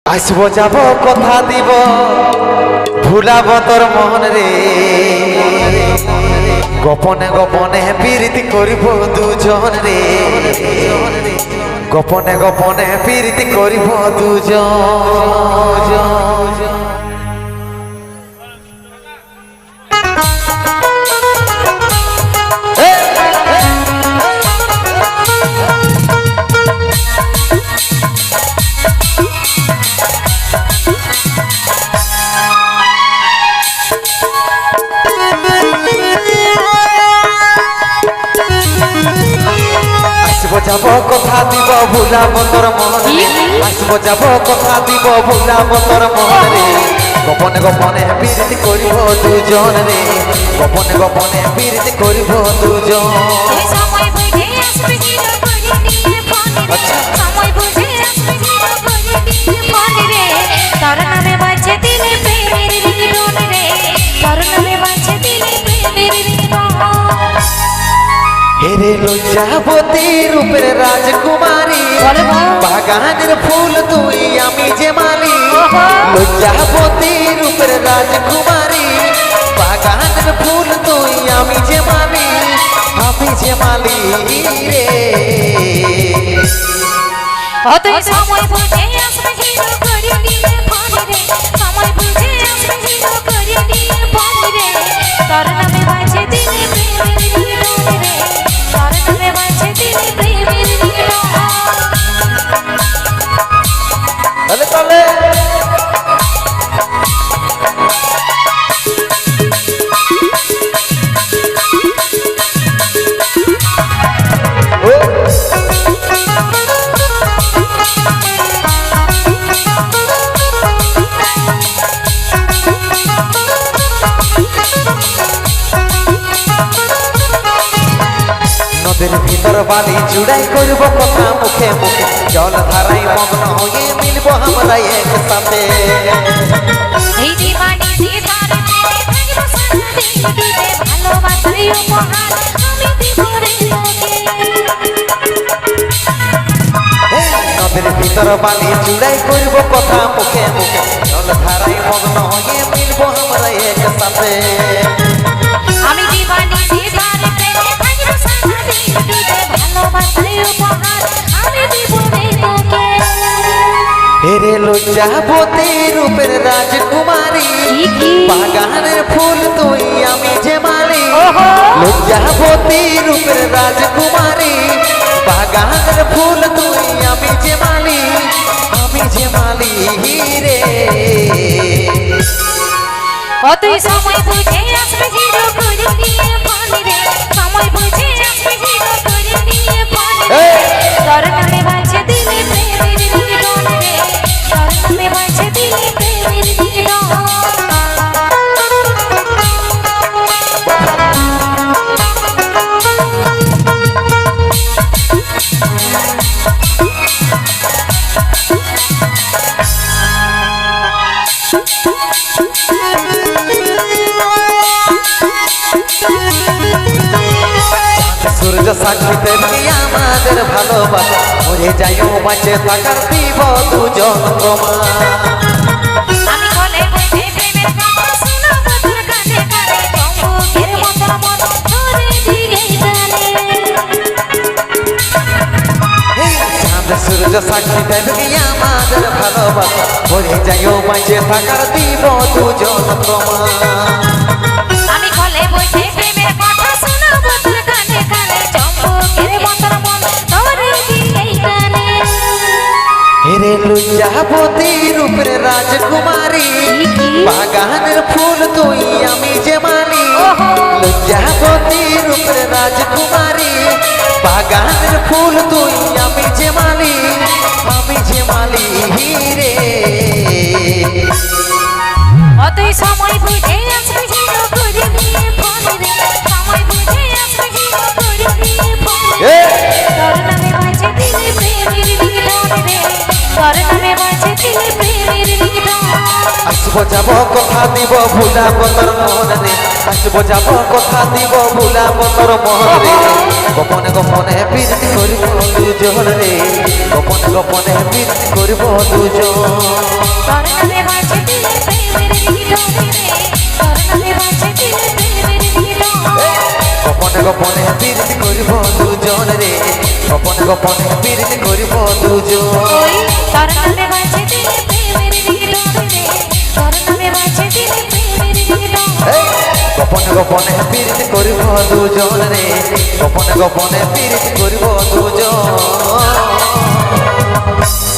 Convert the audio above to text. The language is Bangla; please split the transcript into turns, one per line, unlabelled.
আসব যাব কথা দিব ভুলাব তোর মন রে গোপনে গোপনে প্রীতি করিব দুজন রে গোপনে গোপনে প্রীতি করিব দুজন। যাব কথা দিব ভুলাব তোর মনে আসব যাব কথা দিব ভুলাব তোর মনে গোপনে গোপনে প্রীতি করিব দুজন রে গোপনে গোপনে প্রীতি করিব দুজন।
সময় বুঝে আসবে হিরো করে নিয়ে ফোন রে সময় বুঝে আসবে হিরো করে নিয়ে ফোন রে তোর নামে বাজে দিলে প্রেমের রিংটোন রে তোর নামে বাজে দিলে প্রেমের রিংটোন।
হেরে লজ্জাবতী রূপের রাজকুমারী বাগানের ফুল তুই আমি যে মালি লজ্জাবতী রূপের রাজকুমারী বাগানের ফুল তুই আমি যে মালি রে
তুই সময় বুঝে আসবে হিরো করে নিয়ে ফোন রে সময় বুঝে আসবে হিরো করে নিয়ে ফোন রে তোর নামে বাজে দিলে প্রেমের রিংটোন রে তোর নামে বাজে দিলে প্রেমের রিংটোন।
তাহলে তাহলে নদীর ভিতর বালি জুড়াই করব কথা মুখে মুখে জল ধারাই মগ্ন হয়ে মিলব আমরা একসাথে
এই দিবানি দিদারে মেরে থাকবো সারাদিন ডুবে ভালোবাসার উপহার আমি দিব রে তোকে।
নদীর ভিতর বালি জুড়াই করব কথা মুখে মুখে জল ধারাই মগ্ন হয়ে মিলব আমরা একসাথে
আমি দিবানি দিদারে মেরে থাকবো সারাদিন ডুবে ভালোবাসার উপহার আমি দিব রে তোকে।
হেরে লজ্জাবতী রূপের রাজকুমারী বাগানের ফুল তুই আমি যে মালি লজ্জাবতী রূপের রাজকুমারী বাগানের ফুল তুই আমি যে মালি রে
তুই সময় বুঝে আসবে হিরো করে নিয়ে ফোন রে সময় বুঝে আসবে হিরো করে নিয়ে ফোন রে তোর নামে বাজে দিলে প্রেমের রিংটোন রে তোর নামে বাজে দিলে প্রেমের রিংটোন।
সূর্য সাক্ষী তেমনি আমাদের ভালোবাসা মরে যাইও বাঁচে থাকার দিব দুজন তোমার।
আমি বলে বুঝে প্রেমের কথা শোনাবো তোর কানে কানে চম্বুকের মতো মন ধরে দিকে টানে।
চাঁদ সূর্য সাক্ষী তেমনি আমাদের ভালোবাসা মরে যাইও বাঁচে থাকার দিব দুজন তোমার।
আমি বলে বুঝে প্রেমের কথা শোনাবো তোর কানে কানে চম্বুকের মতো মন ধরে দিকে টানে।
হেরে লজ্জাবতী রূপের রাজকুমারী বাগানের ফুল তুই আমি যে মালি লজ্জাবতী রূপের রাজকুমারী বাগানের ফুল তুই আমি যে মালি রে
তুই সময় বুঝে আসবে হিরো করে নিয়ে ফোন রে সময় বুঝে আসবে হিরো করে নিয়ে ফোন রে তোর নামে বাজে দিলে প্রেমের রিংটোন রে তোর নামে বাজে দিলে প্রেমের রিংটোন।
আসব যাব কথা দিব ভুলাব তোর মনে আসব যাব কথা দিব ভুলাব তোর মনে গোপনে গোপনে প্রীতি করিব দুজন রে গোপনে গোপনে প্রীতি করিব দুজন
তোর নামে বাজে দিলে প্রেমের রিংটোন রে তোর নামে বাজে দিলে প্রেমের রিংটোন
গোপনে গোপনে প্রীতি করিব দুজন রে গোপনে গোপনে প্রীতি করিব দুজন
ওই তোর নামে বাজে দিলে প্রেমের রিংটোন রে তোর নামে বাজে দিলে প্রেমের রিংটোন
গোপনে গোপনে প্রীতি করিব দুজন রে গোপনে গোপনে প্রীতি করিব দুজন